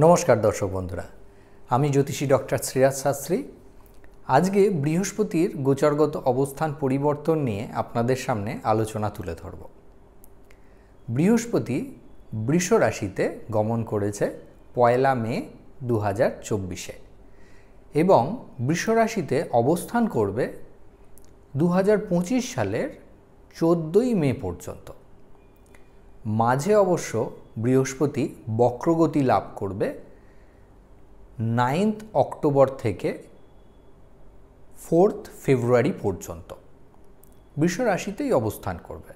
নমস্কার দর্শক বন্ধুরা, আমি জ্যোতিষী ডক্টর শ্রেয়াস শাস্ত্রী। আজকে বৃহস্পতির গোচরগত অবস্থান পরিবর্তন নিয়ে আপনাদের সামনে আলোচনা তুলে ধরব। বৃহস্পতি বৃষ রাশিতে গমন করেছে 1 মে 2024 এবং বৃষ রাশিতে অবস্থান করবে 2025 সালের 14 মে পর্যন্ত। মাঝে অবশ্য বৃহস্পতি বক্রগতি লাভ করবে 9 অক্টোবর থেকে 4 ফেব্রুয়ারি পর্যন্ত বৃষ রাশিতেই অবস্থান করবে।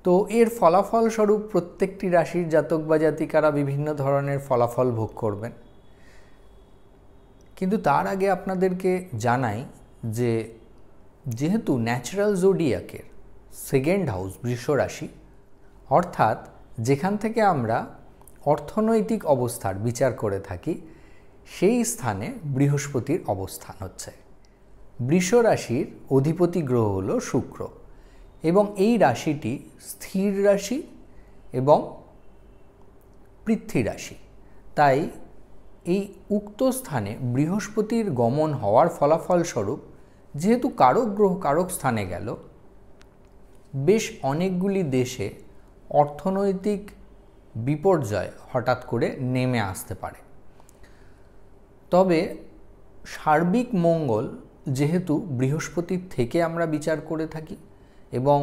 তো এর ফলাফল স্বরূপ প্রত্যেকটি রাশির জাতক বা জাতিকারা বিভিন্ন ধরনের ফলাফল ভোগ করবেন। কিন্তু তার আগে আপনাদেরকে জানাই যে যেহেতু ন্যাচারাল জোডিয়াকের সেকেন্ড হাউস বৃষ রাশি, অর্থাৎ যেখান থেকে আমরা অর্থনৈতিক অবস্থার বিচার করে থাকি, সেই স্থানে বৃহস্পতির অবস্থান হচ্ছে। বৃষ রাশির অধিপতি গ্রহ হল শুক্র এবং এই রাশিটি স্থির রাশি এবং পৃথ্বী রাশি। তাই এই উক্ত স্থানে বৃহস্পতির গমন হওয়ার ফলাফল স্বরূপ যেহেতু কারক গ্রহ কারক স্থানে গেল, বেশ অনেকগুলি দেশে অর্থনৈতিক বিপর্যয় হঠাৎ করে নেমে আসতে পারে। তবে সার্বিক মঙ্গল যেহেতু বৃহস্পতির থেকে আমরা বিচার করে থাকি এবং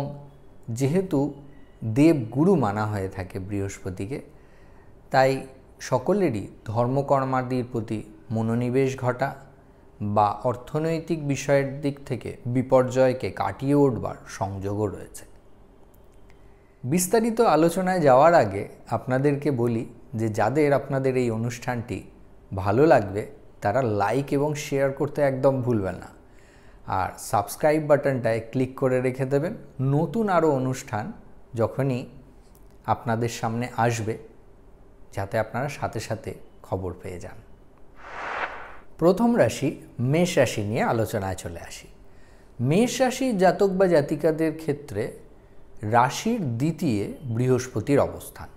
যেহেতু দেবগুরু মানা হয়ে থাকে বৃহস্পতিকে, তাই সকলেরই ধর্মকর্মাদির প্রতি মনোনিবেশ ঘটা বা অর্থনৈতিক বিষয়ের দিক থেকে বিপর্যয়কে কাটিয়ে উঠবার সংযোগও রয়েছে। বিস্তারিত আলোচনায় যাওয়ার আগে আপনাদেরকে বলি যে যাদের আপনাদের এই অনুষ্ঠানটি ভালো লাগবে তারা লাইক এবং শেয়ার করতে একদম ভুলবেন না, আর সাবস্ক্রাইব বাটনটায় ক্লিক করে রেখে দেবেন নতুন আরও অনুষ্ঠান যখনই আপনাদের সামনে আসবে, যাতে আপনারা সাথে সাথে খবর পেয়ে যান। প্রথম রাশি মেষ রাশি নিয়ে আলোচনায় চলে আসি। মেষ রাশির জাতক বা জাতিকাদের ক্ষেত্রে রাশির দ্বিতীয় বৃহস্পতির অবস্থান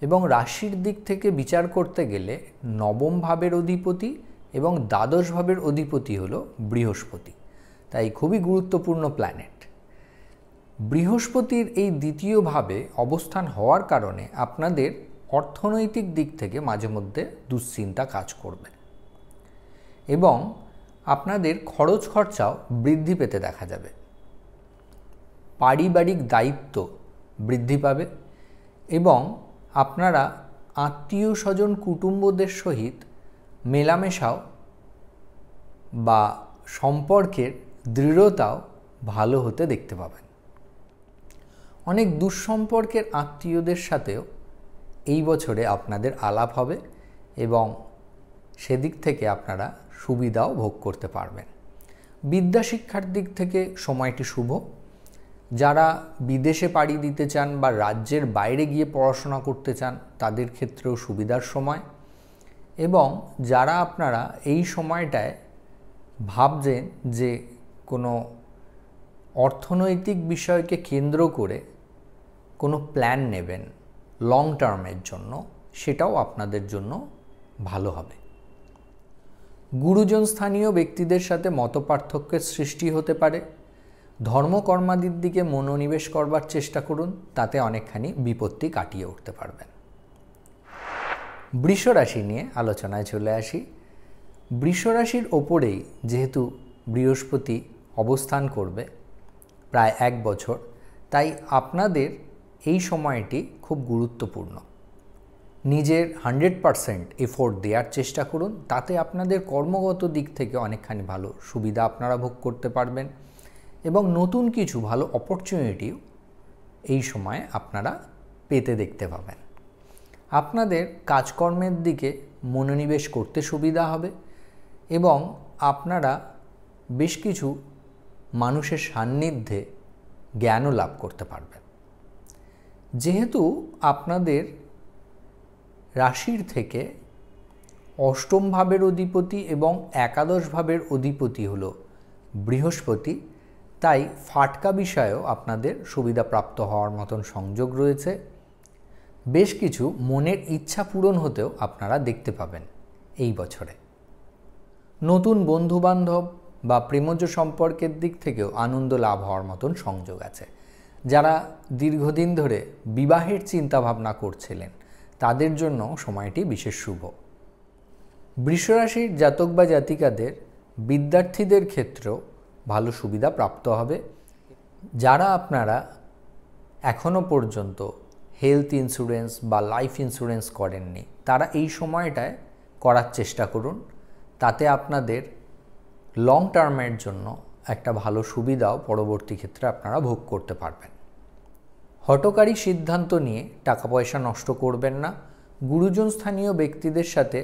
এবং রাশির দিক থেকে বিচার করতে গেলে নবম ভাবের অধিপতি এবং দ্বাদশ ভাবের অধিপতি হল বৃহস্পতি, তাই খুবই গুরুত্বপূর্ণ প্ল্যানেট। বৃহস্পতির এই দ্বিতীয় ভাবে অবস্থান হওয়ার কারণে আপনাদের অর্থনৈতিক দিক থেকে মাঝে মধ্যে দুশ্চিন্তা কাজ করবে এবং আপনাদের খরচ খরচাও বৃদ্ধি পেতে দেখা যাবে। পারিবারিক দায়িত্ব বৃদ্ধি পাবে এবং আপনারা আত্মীয় স্বজন কুটুম্বদের সহিত মেলামেশাও বা সম্পর্কের দৃঢ়তাও ভালো হতে দেখতে পাবেন। অনেক দুঃসম্পর্কের আত্মীয়দের সাথেও এই বছরে আপনাদের আলাপ হবে এবং সেদিক থেকে আপনারা সুবিধাও ভোগ করতে পারবেন। বিদ্যা শিক্ষার দিক থেকে সময়টি শুভ। যারা বিদেশে পাড়ি দিতে চান বা রাজ্যের বাইরে গিয়ে পড়াশোনা করতে চান তাদের ক্ষেত্রেও সুবিধার সময়, এবং যারা আপনারা এই সময়টায় ভাবছেন যে কোনো অর্থনৈতিক বিষয়কে কেন্দ্র করে কোনো প্ল্যান নেবেন লং টার্মের জন্য, সেটাও আপনাদের জন্য ভালো হবে। গুরুজন স্থানীয় ব্যক্তিদের সাথে মতপার্থক্যের সৃষ্টি হতে পারে। ধর্মকর্মাদির দিকে মনোনিবেশ করবার চেষ্টা করুন, তাতে অনেকখানি বিপত্তি কাটিয়ে উঠতে পারবেন। বৃষ রাশি নিয়ে আলোচনায় চলে আসি। বৃষ রাশির ওপরেই যেহেতু বৃহস্পতি অবস্থান করবে প্রায় 1 বছর, তাই আপনাদের এই সময়টি খুব গুরুত্বপূর্ণ। নিজের 100% এফোর্ট দেওয়ার চেষ্টা করুন, তাতে আপনাদের কর্মগত দিক থেকে অনেকখানি ভালো সুবিধা আপনারা ভোগ করতে পারবেন এবং নতুন কিছু ভালো অপরচুনিটিও এই সময় আপনারা পেতে দেখতে পাবেন। আপনাদের কাজকর্মের দিকে মনোনিবেশ করতে সুবিধা হবে এবং আপনারা বেশ কিছু মানুষের সান্নিধ্যে জ্ঞানও লাভ করতে পারবেন। যেহেতু আপনাদের রাশির থেকে অষ্টম ভাবের অধিপতি এবং একাদশ ভাবের অধিপতি হল বৃহস্পতি, তাই ফাটকা বিষয়েও আপনাদের সুবিধাপ্রাপ্ত হওয়ার মতন সংযোগ রয়েছে। বেশ কিছু মনের ইচ্ছা পূরণ হতেও আপনারা দেখতে পাবেন এই বছরে। নতুন বন্ধুবান্ধব বা প্রেমজ সম্পর্কের দিক থেকেও আনন্দ লাভ হওয়ার মতন সংযোগ আছে। যারা দীর্ঘদিন ধরে বিবাহের চিন্তাভাবনা করছিলেন তাদের জন্য সময়টি বিশেষ শুভ। বৃষরাশির জাতক বা জাতিকাদের বিদ্যার্থীদের ক্ষেত্রেও ভালো সুবিধা প্রাপ্ত হবে। যারা আপনারা এখনও পর্যন্ত হেলথ ইন্স্যুরেন্স বা লাইফ ইন্স্যুরেন্স করেননি তারা এই সময়টায় করার চেষ্টা করুন। তাতে আপনাদের লং টার্মের জন্য একটা ভালো সুবিধাও পরবর্তী ক্ষেত্রে আপনারা ভোগ করতে পারবেন। হঠকারী সিদ্ধান্ত নিয়ে টাকা পয়সা নষ্ট করবেন না। গুরুজন স্থানীয় ব্যক্তিদের সাথে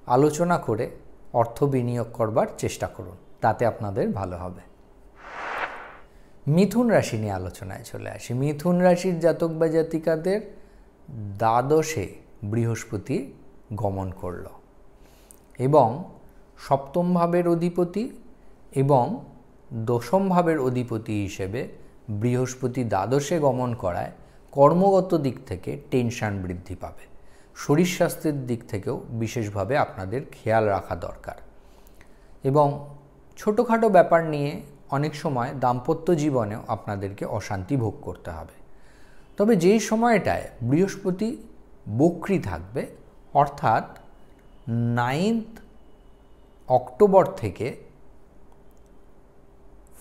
আলোচনা করে অর্থ বিনিয়োগ করবার চেষ্টা করুন, তাতে আপনাদের ভালো হবে। মিথুন রাশি নিয়ে আলোচনায় চলে আসি। মিথুন রাশির জাতক বা জাতিকাদের দ্বাদশে বৃহস্পতি গমন করল এবং সপ্তম ভাবের অধিপতি এবং দশম ভাবের অধিপতি হিসেবে বৃহস্পতি দ্বাদশে গমন করায় কর্মগত দিক থেকে টেনশন বৃদ্ধি পাবে। শরীর স্বাস্থ্যের দিক থেকেও বিশেষভাবে আপনাদের খেয়াল রাখা দরকার এবং ছোটোখাটো ব্যাপার নিয়ে অনেক সময় দাম্পত্য জীবনেও আপনাদেরকে অশান্তি ভোগ করতে হবে। তবে যেই সময়টায় বৃহস্পতি বক্রী থাকবে অর্থাৎ 9 অক্টোবর থেকে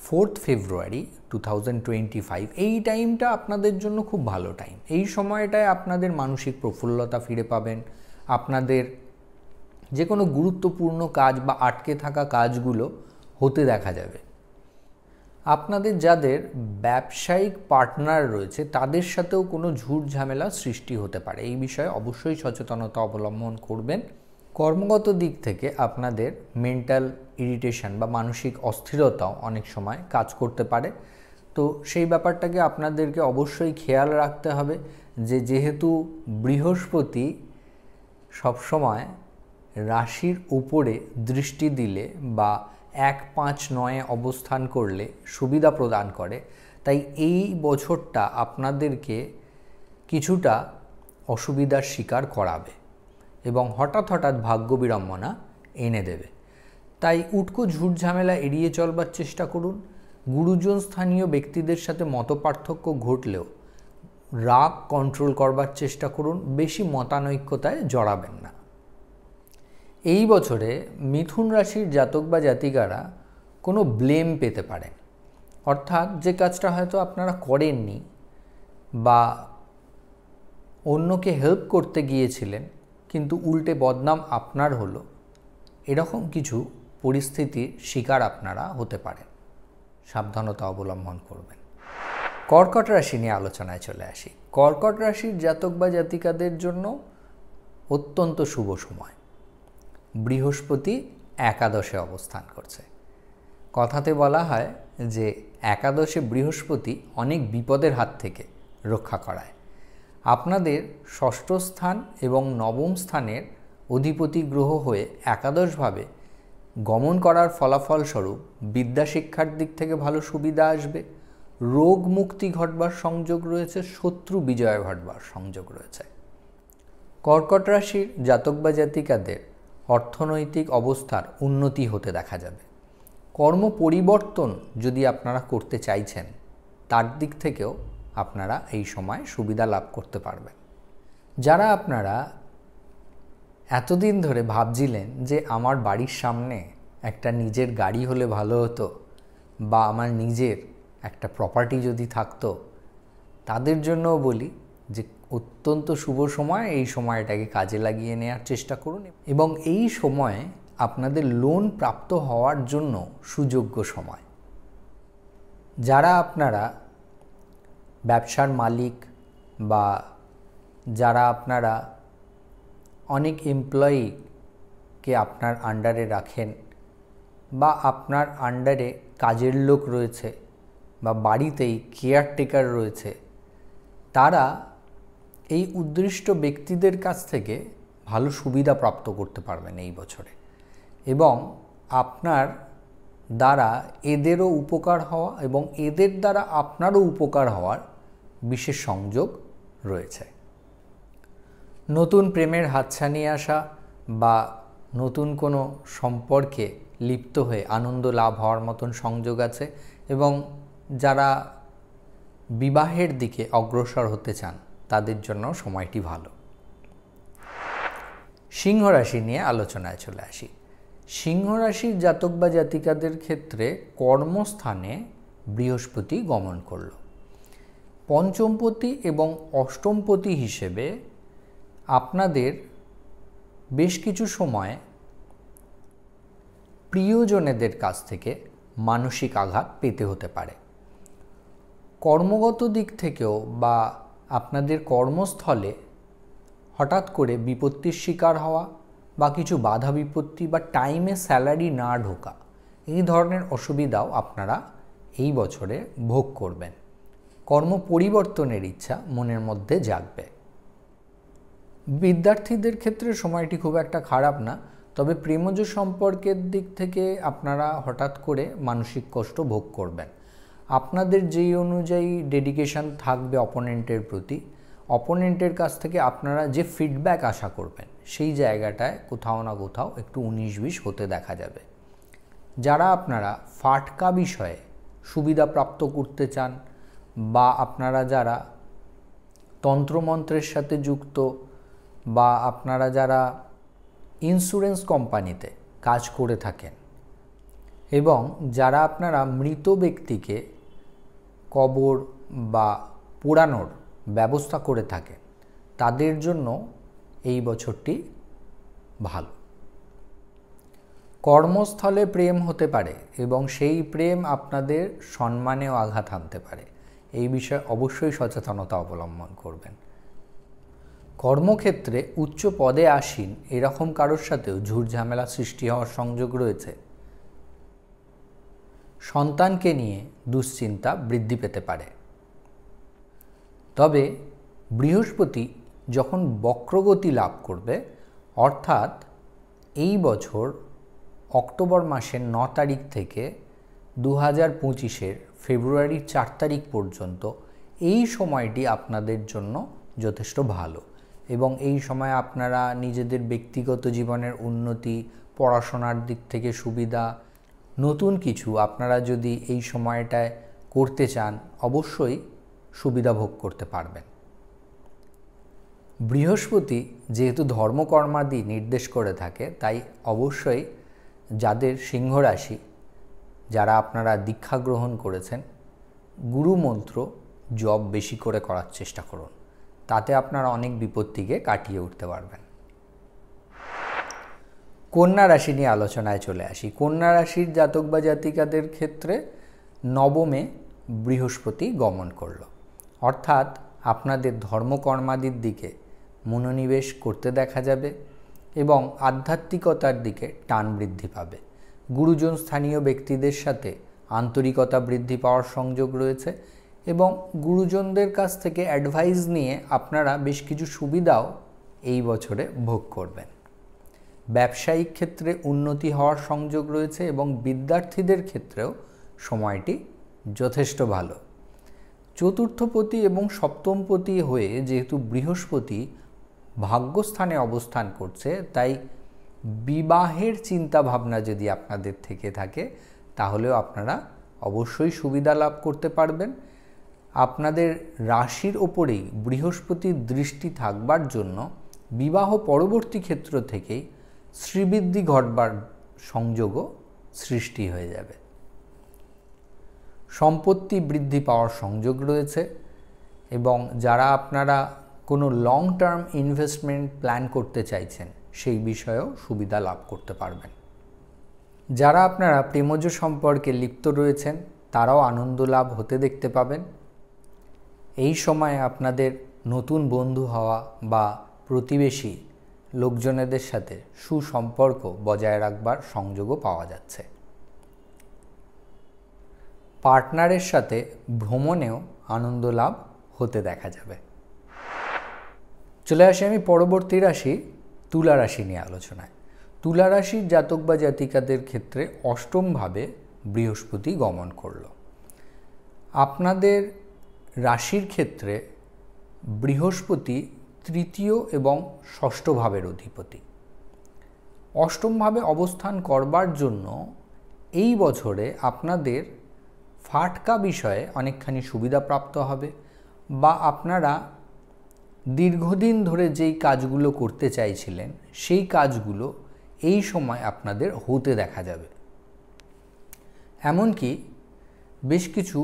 4 ফেব্রুয়ারি 2025, এই টাইমটা আপনাদের জন্য খুব ভালো টাইম। এই সময়টায় আপনাদের মানসিক প্রফুল্লতা ফিরে পাবেন। আপনাদের যে কোনো গুরুত্বপূর্ণ কাজ বা আটকে থাকা কাজগুলো হতে দেখা যাবে। আপনাদের যাদের ব্যবসায়িক পার্টনার রয়েছে তাদের সাথেও কোনো ঝুট ঝামেলা সৃষ্টি হতে পারে, এই বিষয়ে অবশ্যই সচেতনতা অবলম্বন করবেন। কর্মগত দিক থেকে আপনাদের মেন্টাল ইরিটেশন বা মানসিক অস্থিরতাও অনেক সময় কাজ করতে পারে। তো সেই ব্যাপারটাকে আপনাদেরকে অবশ্যই খেয়াল রাখতে হবে যে যেহেতু বৃহস্পতি সবসময় রাশির উপরে দৃষ্টি দিলে বা 1, 5, 9 অবস্থান করলে সুবিধা প্রদান করে, তাই এই বছরটা আপনাদেরকে কিছুটা অসুবিধার শিকার করাবে এবং হঠাৎ হঠাৎ ভাগ্য বিড়ম্বনা এনে দেবে। তাই উটকো ঝুট ঝামেলা এড়িয়ে চলবার চেষ্টা করুন। গুরুজন স্থানীয় ব্যক্তিদের সাথে মতপার্থক্য ঘটলেও রাগ কন্ট্রোল করবার চেষ্টা করুন, বেশি মতানৈক্যতায় জড়াবেন না। এই বছরে মিথুন রাশির জাতক বা জাতিকারা কোনো ব্লেম পেতে পারেন, অর্থাৎ যে কাজটা হয়তো আপনারা করেননি বা অন্যকে হেল্প করতে গিয়েছিলেন কিন্তু উল্টে বদনাম আপনার হলো, এরকম কিছু পরিস্থিতির শিকার আপনারা হতে পারেন। সাবধানতা অবলম্বন করবেন। কর্কট রাশি নিয়ে আলোচনায় চলে আসি। কর্কট রাশির জাতক বা জাতিকাদের জন্য অত্যন্ত শুভ সময়। বৃহস্পতি একাদশে অবস্থান করছে। কথাতে বলা হয় যে একাদশে বৃহস্পতি অনেক বিপদের হাত থেকে রক্ষা করায়। আপনাদের ষষ্ঠ স্থান এবং নবম স্থানের অধিপতি গ্রহ হয়ে একাদশভাবে গমন করার ফলাফলস্বরূপ বিদ্যা শিক্ষার দিক থেকে ভালো সুবিধা আসবে। রোগ মুক্তি ঘটবার সংযোগ রয়েছে, শত্রু বিজয় ঘটবার সংযোগ রয়েছে। কর্কট রাশির জাতক বা জাতিকাদের অর্থনৈতিক অবস্থার উন্নতি হতে দেখা যাবে। কর্ম পরিবর্তন যদি আপনারা করতে চাইছেন তার দিক থেকেও আপনারা এই সময় সুবিধা লাভ করতে পারবেন। যারা আপনারা এতদিন ধরে ভাবছিলেন যে আমার বাড়ির সামনে একটা নিজের গাড়ি হলে ভালো হতো বা আমার নিজের একটা প্রপার্টি যদি থাকতো, তাদের জন্যও বলি যে অত্যন্ত শুভ সময়, এই সময়টাকে কাজে লাগিয়ে নেওয়ার চেষ্টা করুন এবং এই সময়ে আপনাদের লোন প্রাপ্ত হওয়ার জন্য সুযোগ্য সময়। যারা আপনারা ব্যবসার মালিক বা যারা আপনারা অনেক এমপ্লয়িকে আপনার আন্ডারে রাখেন বা আপনার আন্ডারে কাজের লোক রয়েছে বা বাড়িতেই কেয়ারটেকার রয়েছে, তারা এই উদ্দিষ্ট ব্যক্তিদের কাছ থেকে ভালো সুবিধা প্রাপ্ত করতে পারবেন এই বছরে এবং আপনার দ্বারা এদেরও উপকার হওয়া এবং এদের দ্বারা আপনারও উপকার হওয়ার বিশেষ সংযোগ রয়েছে। নতুন প্রেমের হাতছানি আসা বা নতুন কোনো সম্পর্কে লিপ্ত হয়ে আনন্দ লাভ হওয়ার মতন সংযোগ আছে এবং যারা বিবাহের দিকে অগ্রসর হতে চান তাদের জন্য সময়টি ভালো। সিংহ রাশি নিয়ে আলোচনায় চলে আসি। সিংহ রাশির জাতক বা জাতিকাদের ক্ষেত্রে কর্মস্থানে বৃহস্পতি গমন করল। পঞ্চমপতি এবং অষ্টমপতি হিসেবে আপনাদের বেশ কিছু সময় প্রিয়জনেদের কাছ থেকে মানসিক আঘাত পেতে হতে পারে। কর্মগত দিক থেকেও বা আপনাদের কর্মস্থলে হঠাৎ করে বিপত্তির শিকার হওয়া বা কিছু বাধা বিপত্তি বা টাইমে স্যালারি না ঢোকা, এই ধরনের অসুবিধাও আপনারা এই বছরে ভোগ করবেন। কর্ম পরিবর্তনের ইচ্ছা মনের মধ্যে জাগবে। বিদ্যার্থীদের ক্ষেত্রে সময়টি খুব একটা খারাপ না, তবে প্রেমজ সম্পর্কের দিক থেকে আপনারা হঠাৎ করে মানসিক কষ্ট ভোগ করবেন। আপনাদের যেই অনুযায়ী ডেডিকেশন থাকবে অপোনেন্টের প্রতি, অপোনেন্টের কাছ থেকে আপনারা যে ফিডব্যাক আশা করবেন সেই জায়গাটায় কোথাও না কোথাও একটু 19-20 হতে দেখা যাবে। যারা আপনারা ফাটকা বিষয়ে সুবিধা প্রাপ্ত করতে চান বা আপনারা যারা তন্ত্রমন্ত্রের সাথে যুক্ত বা আপনারা যারা ইন্স্যুরেন্স কোম্পানিতে কাজ করে থাকেন এবং যারা আপনারা মৃত ব্যক্তিকে কবর বা পোড়ানোর ব্যবস্থা করে থাকেন, তাদের জন্য এই বছরটি ভালো। কর্মস্থলে প্রেম হতে পারে এবং সেই প্রেম আপনাদের সম্মানেও আঘাত আনতে পারে। এই বিষয়ে অবশ্যই সচেতনতা অবলম্বন করবেন। কর্মক্ষেত্রে উচ্চ পদে আসীন এরকম কারোর সাথেও ঝুটঝামেলা সৃষ্টি হওয়ার সংযোগ রয়েছে। সন্তানকে নিয়ে দুশ্চিন্তা বৃদ্ধি পেতে পারে। তবে বৃহস্পতি যখন বক্রগতি লাভ করবে, অর্থাৎ এই বছর অক্টোবর মাসের 9 তারিখ থেকে 2025-এর ফেব্রুয়ারির 4 তারিখ পর্যন্ত এই সময়টি আপনাদের জন্য যথেষ্ট ভালো এবং এই সময় আপনারা নিজেদের ব্যক্তিগত জীবনের উন্নতি, পড়াশোনার দিক থেকে সুবিধা, নতুন কিছু আপনারা যদি এই সময়টায় করতে চান অবশ্যই সুবিধা ভোগ করতে পারবেন। বৃহস্পতি যেহেতু ধর্মকর্মাদি নির্দেশ করে থাকে, তাই অবশ্যই যাদের সিংহ রাশি, যারা আপনারা দীক্ষা গ্রহণ করেছেন, গুরু মন্ত্র জপ বেশি করে করার চেষ্টা করুন। তাতে আপনারা অনেক বিপত্তিকে কাটিয়ে উঠতে পারবেন। কন্যা রাশি নিয়ে আলোচনায় চলে আসি। কন্যা রাশির জাতক বা জাতিকাদের ক্ষেত্রে নবমে বৃহস্পতি গমন করল, অর্থাৎ আপনাদের ধর্মকর্মাদির দিকে মনোনিবেশ করতে দেখা যাবে এবং আধ্যাত্মিকতার দিকে টান বৃদ্ধি পাবে। গুরুজন স্থানীয় ব্যক্তিদের সাথে আন্তরিকতা বৃদ্ধি পাওয়ার সংযোগ রয়েছে এবং গুরুজনদের কাছ থেকে অ্যাডভাইস নিয়ে আপনারা বেশ কিছু সুবিধাও এই বছরে ভোগ করবেন। ব্যবসায়িক ক্ষেত্রে উন্নতি হওয়ার সংযোগ রয়েছে এবং বিদ্যার্থীদের ক্ষেত্রেও সময়টি যথেষ্ট ভালো। চতুর্থপতি এবং সপ্তমপতি হয়ে যেহেতু বৃহস্পতি ভাগ্যস্থানে অবস্থান করছে, তাই বিবাহের চিন্তা ভাবনা যদি আপনাদের থেকে থাকে তাহলেও আপনারা অবশ্যই সুবিধা লাভ করতে পারবেন। আপনাদের রাশির ওপরেই বৃহস্পতির দৃষ্টি থাকবার জন্য বিবাহ পরবর্তী ক্ষেত্র থেকেই শ্রীবৃদ্ধি ঘটবার সংযোগও সৃষ্টি হয়ে যাবে। সম্পত্তি বৃদ্ধি পাওয়ার সংযোগ রয়েছে এবং যারা আপনারা কোনো লং টার্ম ইনভেস্টমেন্ট প্ল্যান করতে চাইছেন সেই বিষয়েও সুবিধা লাভ করতে পারবেন। যারা আপনারা প্রেমজ সম্পর্কে লিপ্ত রয়েছেন তারাও আনন্দ লাভ হতে দেখতে পাবেন। এই সময়ে আপনাদের নতুন বন্ধু হওয়া বা প্রতিবেশী লোকজনেদের সাথে সুসম্পর্ক বজায় রাখবার সংযোগও পাওয়া যাচ্ছে। পার্টনারের সাথে ভ্রমণেও আনন্দ লাভ হতে দেখা যাবে। চলে আসি আমি পরবর্তী রাশি তুলা রাশি নিয়ে আলোচনায়। তুলা রাশির জাতক বা জাতিকাদের ক্ষেত্রে অষ্টমভাবে বৃহস্পতি গমন করল। আপনাদের রাশির ক্ষেত্রে বৃহস্পতি তৃতীয় এবং ষষ্ঠ ভাবের অধিপতি। অষ্টম ভাবে অবস্থান করবার জন্য এই বছরে আপনাদের ফাটকা বিষয়ে অনেকখানি সুবিধা প্রাপ্ত হবে, বা আপনারা দীর্ঘদিন ধরে যেই কাজগুলো করতে চাইছিলেন সেই কাজগুলো এই সময় আপনাদের হতে দেখা যাবে। এমনকি বেশ কিছু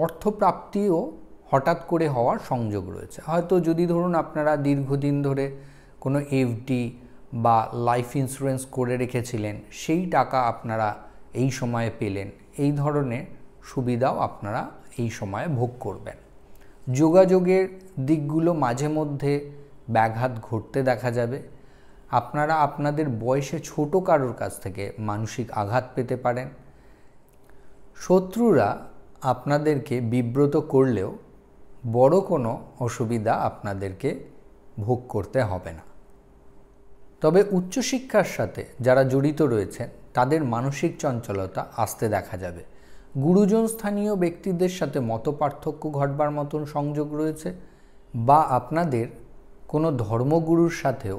অর্থপ্রাপ্তিও হঠাৎ করে হওয়ার সংযোগ রয়েছে। হয়তো যদি ধরুন আপনারা দীর্ঘদিন ধরে কোনো এফডি বা লাইফ ইন্স্যুরেন্স করে রেখেছিলেন, সেই টাকা আপনারা এই সময়ে পেলেন, এই ধরনের সুবিধাও আপনারা এই সময়ে ভোগ করবেন। যোগাযোগের দিকগুলো মাঝে মধ্যে ব্যাঘাত ঘটতে দেখা যাবে। আপনারা আপনাদের বয়সে ছোট কারোর কাছ থেকে মানসিক আঘাত পেতে পারেন। শত্রুরা আপনাদেরকে বিব্রত করলেও বড় কোনো অসুবিধা আপনাদেরকে ভোগ করতে হবে না। তবে উচ্চশিক্ষার সাথে যারা জড়িত রয়েছেন তাদের মানসিক চঞ্চলতা আসতে দেখা যাবে। গুরুজন স্থানীয় ব্যক্তিদের সাথে মতপার্থক্য ঘটবার মতন সংযোগ রয়েছে, বা আপনাদের কোনো ধর্মগুরুর সাথেও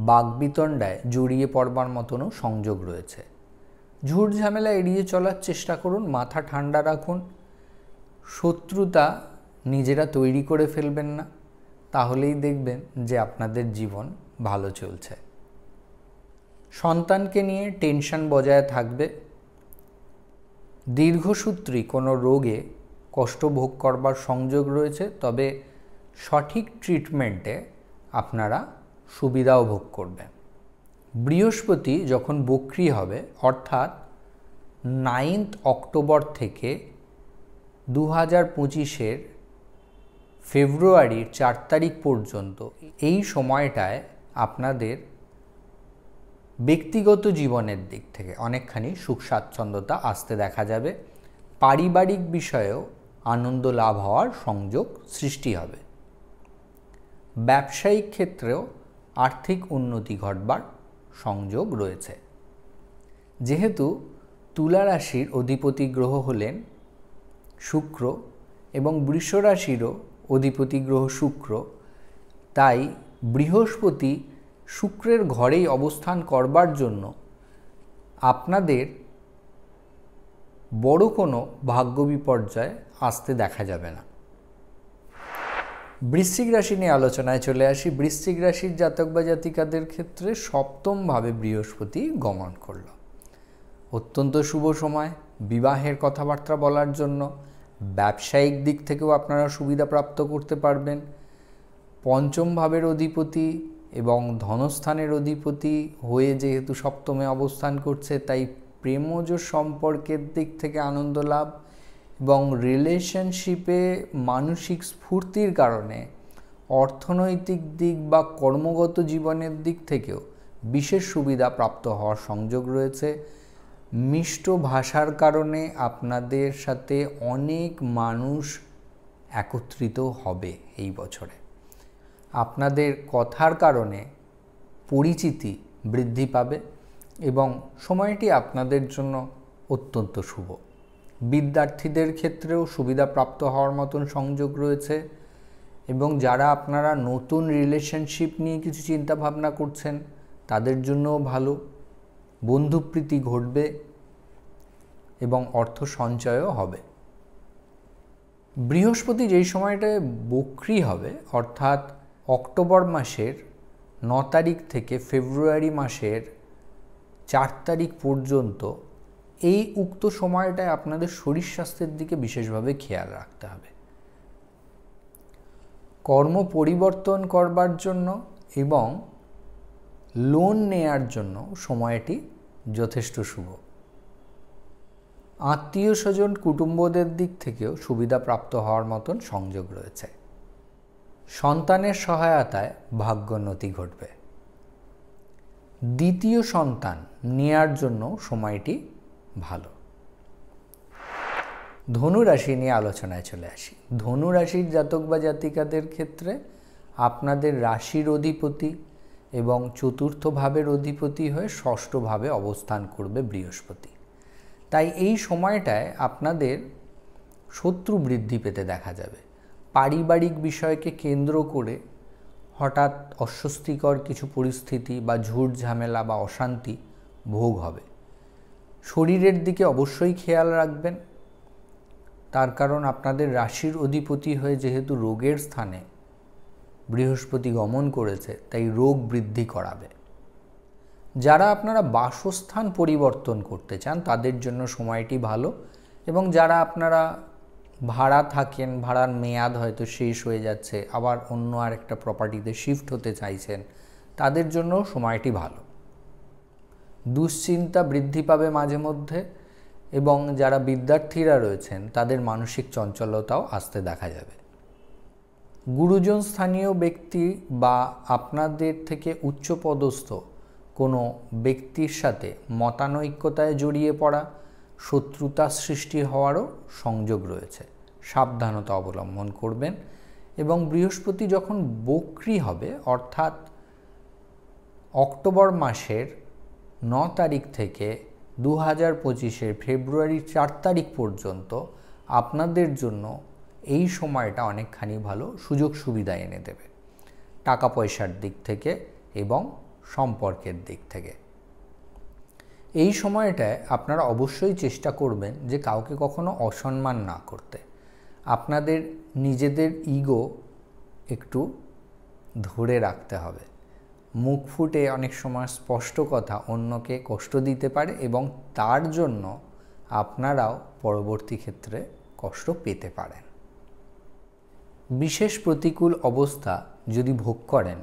বাগবিতণ্ডায় জড়িয়ে পড়বার মতনও সংযোগ রয়েছে। ঝুট ঝামেলা এড়িয়ে চলার চেষ্টা করুন, মাথা ঠান্ডা রাখুন, শত্রুতা নিজেরা তৈরি করে ফেলবেন না, তাহলেই দেখবেন যে আপনাদের জীবন ভালো চলছে। সন্তানকে নিয়ে টেনশন বজায় থাকবে। দীর্ঘসূত্রী কোনো রোগে কষ্ট ভোগ করবার সংযোগ রয়েছে, তবে সঠিক ট্রিটমেন্টে আপনারা সুবিধাও ভোগ করবেন। বৃহস্পতি যখন বক্রী হবে, অর্থাৎ 9 অক্টোবর থেকে 2025 ফেব্রুয়ারির 4 তারিখ পর্যন্ত, এই সময়টায় আপনাদের ব্যক্তিগত জীবনের দিক থেকে অনেকখানি সুখ স্বাচ্ছন্দ্যতা আসতে দেখা যাবে। পারিবারিক বিষয়েও আনন্দ লাভ হওয়ার সংযোগ সৃষ্টি হবে। ব্যবসায়িক ক্ষেত্রেও আর্থিক উন্নতি ঘটবার সংযোগ রয়েছে। যেহেতু তুলা রাশির অধিপতি গ্রহ হলেন শুক্র এবং বৃষ রাশিরও অধিপতি গ্রহ শুক্র, তাই বৃহস্পতি শুক্রের ঘরেই অবস্থান করবার জন্য আপনাদের বড় কোনো ভাগ্য বিপর্যয় আসতে দেখা যাবে না। বৃশ্চিক রাশি নিয়ে আলোচনায় চলে আসি। বৃশ্চিক রাশির জাতক বা জাতিকাদের ক্ষেত্রে সপ্তমভাবে বৃহস্পতি গমন করল। অত্যন্ত শুভ সময় বিবাহের কথাবার্তা বলার জন্য। ব্যবসায়িক দিক থেকেও আপনারা সুবিধা প্রাপ্ত করতে পারবেন। পঞ্চম ভাবের অধিপতি এবং ধনস্থানের অধিপতি হয়ে যেহেতু সপ্তমে অবস্থান করছে, তাই প্রেমজ সম্পর্কের দিক থেকে আনন্দ লাভ এবং রিলেশনশিপে মানসিক স্ফূর্তির কারণে অর্থনৈতিক দিক বা কর্মগত জীবনের দিক থেকেও বিশেষ সুবিধা প্রাপ্ত হওয়ার সংযোগ রয়েছে। মিষ্ট ভাষার কারণে আপনাদের সাথে অনেক মানুষ একত্রিত হবে এই বছরে। আপনাদের কথার কারণে পরিচিতি বৃদ্ধি পাবে এবং সময়টি আপনাদের জন্য অত্যন্ত শুভ। বিদ্যার্থীদের ক্ষেত্রেও সুবিধা প্রাপ্ত হওয়ার মতন সংযোগ রয়েছে, এবং যারা আপনারা নতুন রিলেশনশিপ নিয়ে কিছু চিন্তা ভাবনা করছেন তাদের জন্যও ভালো। বন্ধুপ্রীতি ঘটবে এবং অর্থ সঞ্চয়ও হবে। বৃহস্পতি যেই সময়টায় বক্রী হবে, অর্থাৎ অক্টোবর মাসের 9 তারিখ থেকে ফেব্রুয়ারি মাসের 4 তারিখ পর্যন্ত, এই উক্ত সময়টায় আপনাদের শরীর স্বাস্থ্যের দিকে বিশেষভাবে খেয়াল রাখতে হবে। কর্ম পরিবর্তন করবার জন্য এবং লোন নেয়ার জন্য সময়টি যথেষ্ট শুভ। আত্মীয় স্বজন কুটুম্বদের দিক থেকেও সুবিধা প্রাপ্ত হওয়ার মতন সংযোগ রয়েছে। সন্তানের সহায়তায় ভাগ্যোন্নতি ঘটবে। দ্বিতীয় সন্তান নেয়ার জন্য সময়টি ভালো। ধনু রাশি নিয়ে আলোচনায় চলে আসি। ধনু রাশির জাতক বা জাতিকাদের ক্ষেত্রে আপনাদের রাশির অধিপতি এবং চতুর্থ ভাবের অধিপতি হয়ে ষষ্ঠ ভাবে অবস্থান করবে বৃহস্পতি। তাই এই সময়টায় আপনাদের শত্রু বৃদ্ধি পেতে দেখা যাবে। পারিবারিক বিষয়কে কেন্দ্র করে হঠাৎ অস্বস্তিকর কিছু পরিস্থিতি বা ঝুট ঝামেলা বা অশান্তি ভোগ হবে। শরীরের দিকে অবশ্যই খেয়াল রাখবেন, তার কারণ আপনাদের রাশির অধিপতি হয়ে যেহেতু রোগের স্থানে বৃহস্পতি গমন করেছে, তাই রোগ বৃদ্ধি করাবে। যারা আপনারা বাসস্থান পরিবর্তন করতে চান তাদের জন্য সময়টি ভালো, এবং যারা আপনারা ভাড়া থাকেন, ভাড়ার মেয়াদ হয়তো শেষ হয়ে যাচ্ছে, আবার অন্য আর একটা প্রপার্টিতে শিফট হতে চাইছেন, তাদের জন্য সময়টি ভালো। দুশ্চিন্তা বৃদ্ধি পাবে মাঝে মধ্যে, এবং যারা বিদ্যার্থীরা রয়েছেন তাদের মানসিক চঞ্চলতাও আসতে দেখা যাবে। গুরুজন স্থানীয় ব্যক্তি বা আপনাদের থেকে উচ্চপদস্থ কোনো ব্যক্তির সাথে মতানৈক্যতায় জড়িয়ে পড়া, শত্রুতা সৃষ্টি হওয়ারও সংযোগ রয়েছে। সাবধানতা অবলম্বন করবেন। এবং বৃহস্পতি যখন বক্রী হবে, অর্থাৎ অক্টোবর মাসের 9 তারিখ থেকে 2025-এর ফেব্রুয়ারি 4 তারিখ পর্যন্ত আপনাদের জন্য এই সময়টা অনেকখানি ভালো সুযোগ সুবিধা এনে দেবে, টাকা পয়সার দিক থেকে এবং সম্পর্কের দিক থেকে। এই সময়টায় আপনারা অবশ্যই চেষ্টা করবেন যে কাউকে কখনো অসম্মান না করতে। আপনাদের নিজেদের ইগো একটু ধরে রাখতে হবে। মুখ ফুটে অনেক সময় স্পষ্ট কথা অন্যকে কষ্ট দিতে পারে, এবং তার জন্য আপনারাও পরবর্তী ক্ষেত্রে কষ্ট পেতে পারেন। বিশেষ প্রতিকূল অবস্থা যদি ভোগ করেন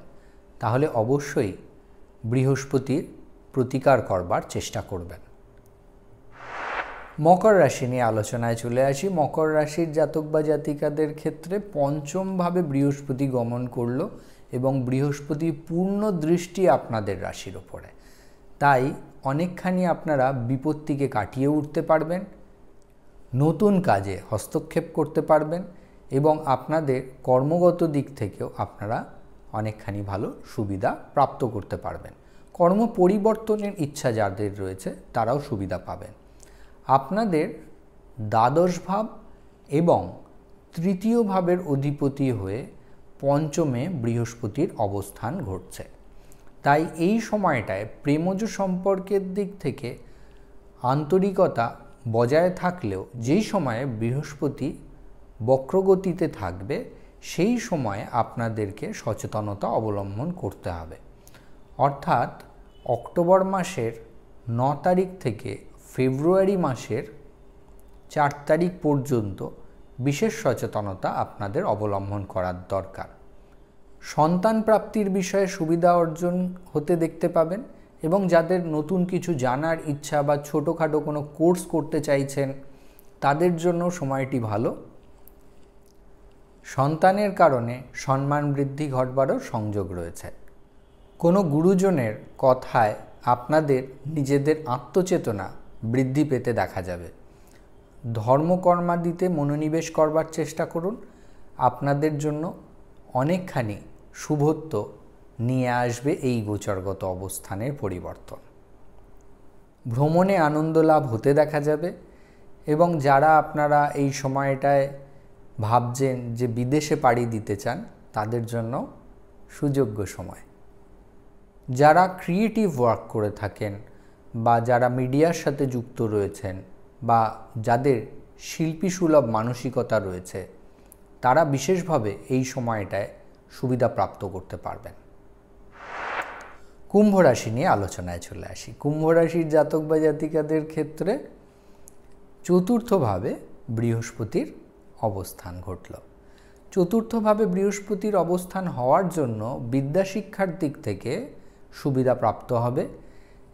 তাহলে অবশ্যই বৃহস্পতির প্রতিকার করবার চেষ্টা করবেন। মকর রাশি নিয়ে আলোচনায় চলে আসি। মকর রাশির জাতক বা জাতিকাদের ক্ষেত্রে পঞ্চমভাবে বৃহস্পতি গমন করল, এবং বৃহস্পতি পূর্ণ দৃষ্টি আপনাদের রাশির ওপরে। তাই অনেকখানি আপনারা বিপত্তিকে কাটিয়ে উঠতে পারবেন, নতুন কাজে হস্তক্ষেপ করতে পারবেন, এবং আপনাদের কর্মগত দিক থেকেও আপনারা অনেকখানি ভালো সুবিধা প্রাপ্ত করতে পারবেন। কর্ম পরিবর্তনের ইচ্ছা যাদের রয়েছে তারাও সুবিধা পাবেন। আপনাদের দ্বাদশ ভাব এবং তৃতীয় ভাবের অধিপতি হয়ে পঞ্চমে বৃহস্পতির অবস্থান ঘটছে। তাই এই সময়টায় প্রেমজ সম্পর্কের দিক থেকে আন্তরিকতা বজায় থাকলেও যেই সময়ে বৃহস্পতি বক্রগতিতে থাকবে সেই সময়ে আপনাদেরকে সচেতনতা অবলম্বন করতে হবে। অর্থাৎ অক্টোবর মাসের 9 তারিখ থেকে ফেব্রুয়ারি মাসের 4 তারিখ পর্যন্ত বিশেষ সচেতনতা আপনাদের অবলম্বন করার দরকার। সন্তান প্রাপ্তির বিষয়ে সুবিধা অর্জন হতে দেখতে পাবেন, এবং যাদের নতুন কিছু জানার ইচ্ছা বা ছোটোখাটো কোনো কোর্স করতে চাইছেন তাদের জন্য সময়টি ভালো। সন্তানের কারণে সম্মান বৃদ্ধি ঘটবারও সংযোগ রয়েছে। কোনো গুরুজনের কথায় আপনাদের নিজেদের আত্মচেতনা বৃদ্ধি পেতে দেখা যাবে। ধর্মকর্মাদিতে মনোনিবেশ করবার চেষ্টা করুন, আপনাদের জন্য অনেকখানি শুভত্ব নিয়ে আসবে এই গোচরগত অবস্থানের পরিবর্তন। ভ্রমণে আনন্দ লাভ হতে দেখা যাবে, এবং যারা আপনারা এই সময়টায় ভাবছেন যে বিদেশে পাড়ি দিতে চান তাদের জন্য সুযোগ্য সময়। যারা ক্রিয়েটিভ ওয়ার্ক করে থাকেন বা যারা মিডিয়ার সাথে যুক্ত রয়েছেন বা যাদের শিল্পী সুলভ মানসিকতা রয়েছে তারা বিশেষভাবে এই সময়টায় সুবিধা প্রাপ্ত করতে পারবেন। কুম্ভ রাশি নিয়ে আলোচনায় চলে আসি। কুম্ভ রাশির জাতক বা জাতিকাদের ক্ষেত্রে চতুর্থভাবে বৃহস্পতির অবস্থান ঘটল। চতুর্থভাবে বৃহস্পতির অবস্থান হওয়ার জন্য বিদ্যাশিক্ষার দিক থেকে সুবিধা প্রাপ্ত হবে,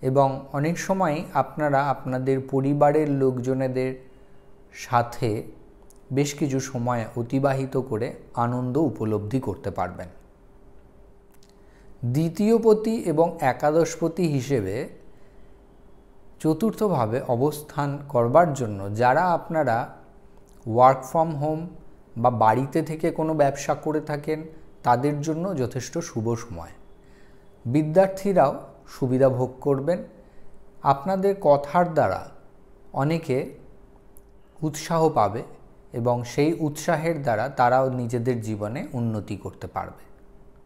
এবং অনেক সময় আপনারা আপনাদের পরিবারের লোকজনেদের সাথে বেশ কিছু সময় অতিবাহিত করে আনন্দ উপলব্ধি করতে পারবেন। দ্বিতীয়পতি এবং একাদশপতি হিসেবে চতুর্থভাবে অবস্থান করবার জন্য যারা আপনারা ওয়ার্ক ফ্রম হোম বা বাড়িতে থেকে কোনো ব্যবসা করে থাকেন তাদের জন্য যথেষ্ট শুভ সময়। বিদ্যার্থীরাও সুবিধা ভোগ করবেন। আপনাদের কথার দ্বারা অনেকে উৎসাহ পাবে, এবং সেই উৎসাহের দ্বারা তারাও নিজেদের জীবনে উন্নতি করতে পারবে।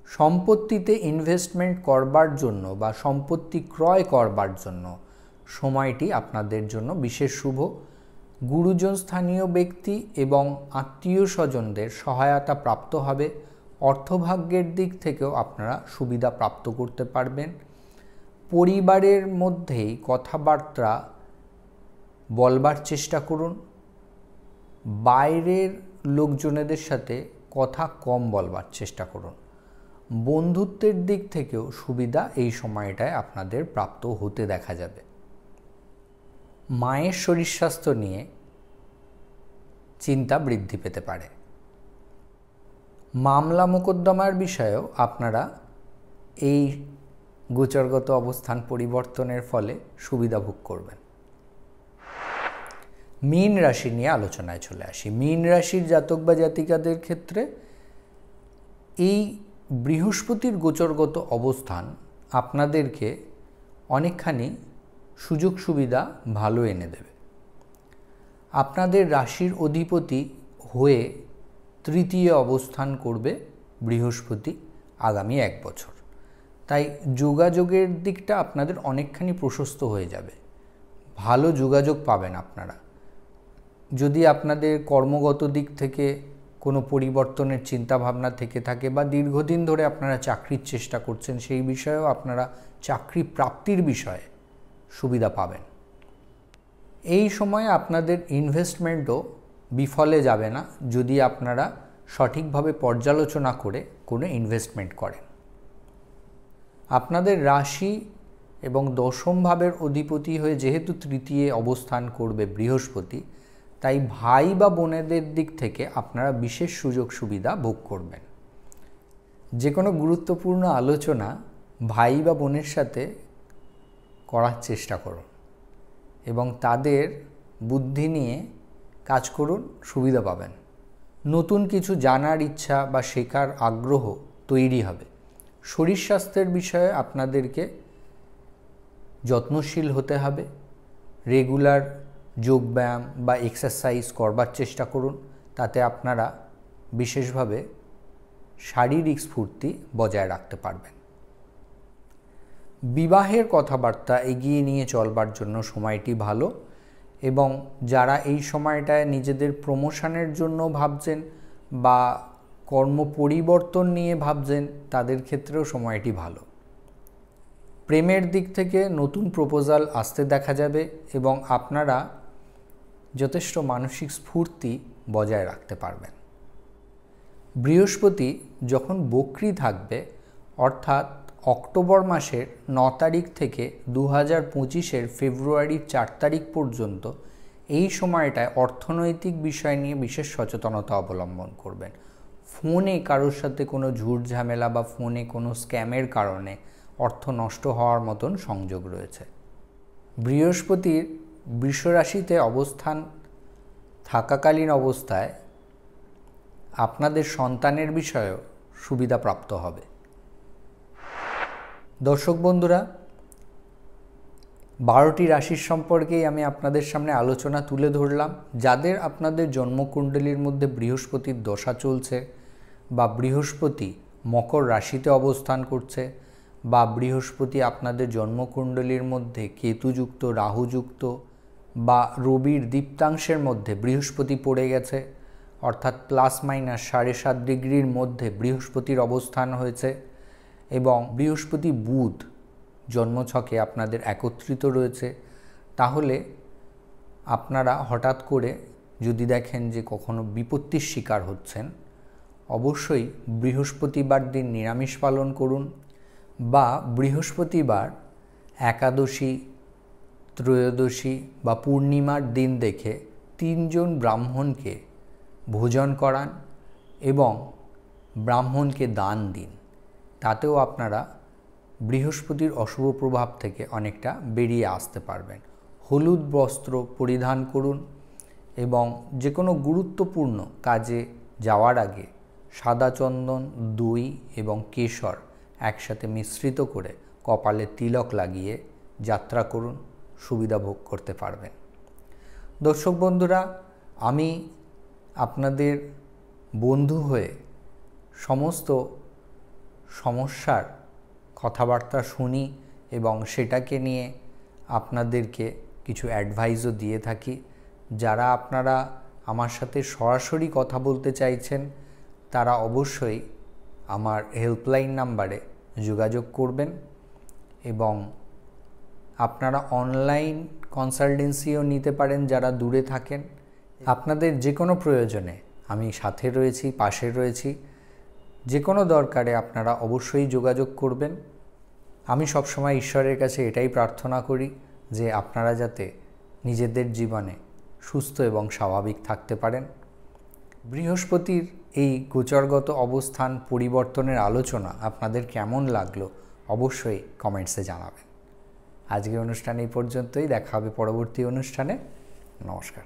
সম্পত্তিতে ইনভেস্টমেন্ট করবার জন্য বা সম্পত্তি ক্রয় করবার জন্য সময়টি আপনাদের জন্য বিশেষ শুভ। গুরুজন, স্থানীয় ব্যক্তি এবং আত্মীয় স্বজনদের সহায়তা প্রাপ্ত হবে। অর্থভাগ্যের দিক থেকেও আপনারা সুবিধা প্রাপ্ত করতে পারবেন। পরিবারের মধ্যেই কথাবার্তা বলবার চেষ্টা করুন। বাইরের লোকজনেদের সাথে কথা কম বলবার চেষ্টা করুন। বন্ধুত্বের দিক থেকেও সুবিধা এই সময়টায় আপনাদের প্রাপ্ত হতে দেখা যাবে। মায়ের শরীর স্বাস্থ্য নিয়ে চিন্তা বৃদ্ধি পেতে পারে। মামলা মোকদ্দমার বিষয়েও আপনারা এই গোচরগত অবস্থান পরিবর্তনের ফলে সুবিধা ভোগ করবেন। মীন রাশি নিয়ে আলোচনায় চলে আসি। মীন রাশির জাতক বা জাতিকাদের ক্ষেত্রে এই বৃহস্পতির গোচরগত অবস্থান আপনাদেরকে অনেকখানি সুযোগ সুবিধা ভালো এনে দেবে। আপনাদের রাশির অধিপতি হয়ে তৃতীয় অবস্থান করবে বৃহস্পতি আগামী 1 বছর। তাই যোগাযোগের দিকটা আপনাদের অনেকখানি প্রশস্ত হয়ে যাবে। ভালো যোগাযোগ পাবেন আপনারা। যদি আপনাদের কর্মগত দিক থেকে কোনো পরিবর্তনের চিন্তাভাবনা থেকে থাকে বা দীর্ঘদিন ধরে আপনারা চাকরির চেষ্টা করছেন, সেই বিষয়েও আপনারা চাকরি প্রাপ্তির বিষয়ে সুবিধা পাবেন। এই সময়ে আপনাদের ইনভেস্টমেন্টও বিফলে যাবে না যদি আপনারা সঠিকভাবে পর্যালোচনা করে কোনো ইনভেস্টমেন্ট করেন। আপনাদের রাশি এবং দশম ভাবের অধিপতি হয়ে যেহেতু তৃতীয় অবস্থান করবে বৃহস্পতি, তাই ভাই বা বোনেদের দিক থেকে আপনারা বিশেষ সুযোগ সুবিধা ভোগ করবেন। যে কোনো গুরুত্বপূর্ণ আলোচনা ভাই বা বোনের সাথে করার চেষ্টা করুন এবং তাদের বুদ্ধি নিয়ে কাজ করুন, সুবিধা পাবেন। নতুন কিছু জানার ইচ্ছা বা শেখার আগ্রহ তৈরি হবে। শরীর স্বাস্থ্যের বিষয়ে আপনাদেরকে যত্নশীল হতে হবে। রেগুলার যোগব্যায়াম বা এক্সারসাইজ করবার চেষ্টা করুন, তাতে আপনারা বিশেষভাবে শারীরিক স্ফূর্তি বজায় রাখতে পারবেন। বিবাহের কথাবার্তা এগিয়ে নিয়ে চলবার জন্য সময়টি ভালো এবং যারা এই সময়টায় নিজেদের প্রমোশনের জন্য ভাবছেন বা কর্ম পরিবর্তন নিয়ে ভাবছেন, তাদের ক্ষেত্রেও সময়টি ভালো। প্রেমের দিক থেকে নতুন প্রপোজাল আসতে দেখা যাবে এবং আপনারা যথেষ্ট মানসিক স্ফূর্তি বজায় রাখতে পারবেন। বৃহস্পতি যখন বক্রী থাকবে, অর্থাৎ অক্টোবর মাসের 9 তারিখ থেকে 2025-এর ফেব্রুয়ারির 4 তারিখ পর্যন্ত এই সময়টায় অর্থনৈতিক বিষয় নিয়ে বিশেষ সচেতনতা অবলম্বন করবেন। ফোনে কারোর সাথে কোনো ঝুট ঝামেলা বা ফোনে কোনো স্ক্যামের কারণে অর্থ নষ্ট হওয়ার মতন সংযোগ রয়েছে। বৃহস্পতির বৃষ রাশিতে অবস্থান থাকাকালীন অবস্থায় আপনাদের সন্তানের বিষয়েও সুবিধা প্রাপ্ত হবে। দর্শক বন্ধুরা, 12টি রাশির সম্পর্কেই আমি আপনাদের সামনে আলোচনা তুলে ধরলাম। যাদের আপনাদের জন্মকুণ্ডলীর মধ্যে বৃহস্পতির দশা চলছে বা বৃহস্পতি মকর রাশিতে অবস্থান করছে বা বৃহস্পতি আপনাদের জন্মকুণ্ডলীর মধ্যে কেতুযুক্ত, রাহুযুক্ত বা রবির দীপ্তাংশের মধ্যে বৃহস্পতি পড়ে গেছে, অর্থাৎ +- 7.5 ডিগ্রির মধ্যে বৃহস্পতির অবস্থান হয়েছে এবং বৃহস্পতি বুধ জন্মছকে আপনাদের একত্রিত রয়েছে, তাহলে আপনারা হঠাৎ করে যদি দেখেন যে কখনো বিপত্তির শিকার হচ্ছেন, অবশ্যই বৃহস্পতিবার দিন নিরামিষ পালন করুন বা বৃহস্পতিবার একাদশী, ত্রয়োদশী বা পূর্ণিমার দিন দেখে 3 জন ব্রাহ্মণকে ভোজন করান এবং ব্রাহ্মণকে দান দিন। তাতেও আপনারা বৃহস্পতির অশুভ প্রভাব থেকে অনেকটা বেরিয়ে আসতে পারবেন। হলুদ বস্ত্র পরিধান করুন এবং যে কোনো গুরুত্বপূর্ণ কাজে যাওয়ার আগে সাদা চন্দন, দই এবং কেশর একসাথে মিশ্রিত করে কপালে তিলক লাগিয়ে যাত্রা করুন, সুবিধা ভোগ করতে পারবেন। দর্শক বন্ধুরা, আমি আপনাদের বন্ধু হয়ে সমস্ত সমস্যার কথাবার্তা শুনি এবং সেটাকে নিয়ে আপনাদেরকে কিছু অ্যাডভাইসও দিয়ে থাকি। যারা আপনারা আমার সাথে সরাসরি কথা বলতে চাইছেন তারা অবশ্যই আমার হেল্পলাইন নাম্বারে যোগাযোগ করবেন এবং আপনারা অনলাইন কনসালটেন্সিও নিতে পারেন যারা দূরে থাকেন। আপনাদের যে কোনো প্রয়োজনে আমি সাথে রয়েছি, পাশে রয়েছি। যে কোনো দরকারে আপনারা অবশ্যই যোগাযোগ করবেন। আমি সবসময় ঈশ্বরের কাছে এটাই প্রার্থনা করি যে আপনারা যাতে নিজেদের জীবনে সুস্থ এবং স্বাভাবিক থাকতে পারেন। বৃহস্পতির এই গোচরগত অবস্থান পরিবর্তনের আলোচনা আপনাদের কেমন লাগলো অবশ্যই কমেন্টসে জানাবেন। আজকের অনুষ্ঠান এই পর্যন্তই, দেখা হবে পরবর্তী অনুষ্ঠানে। নমস্কার।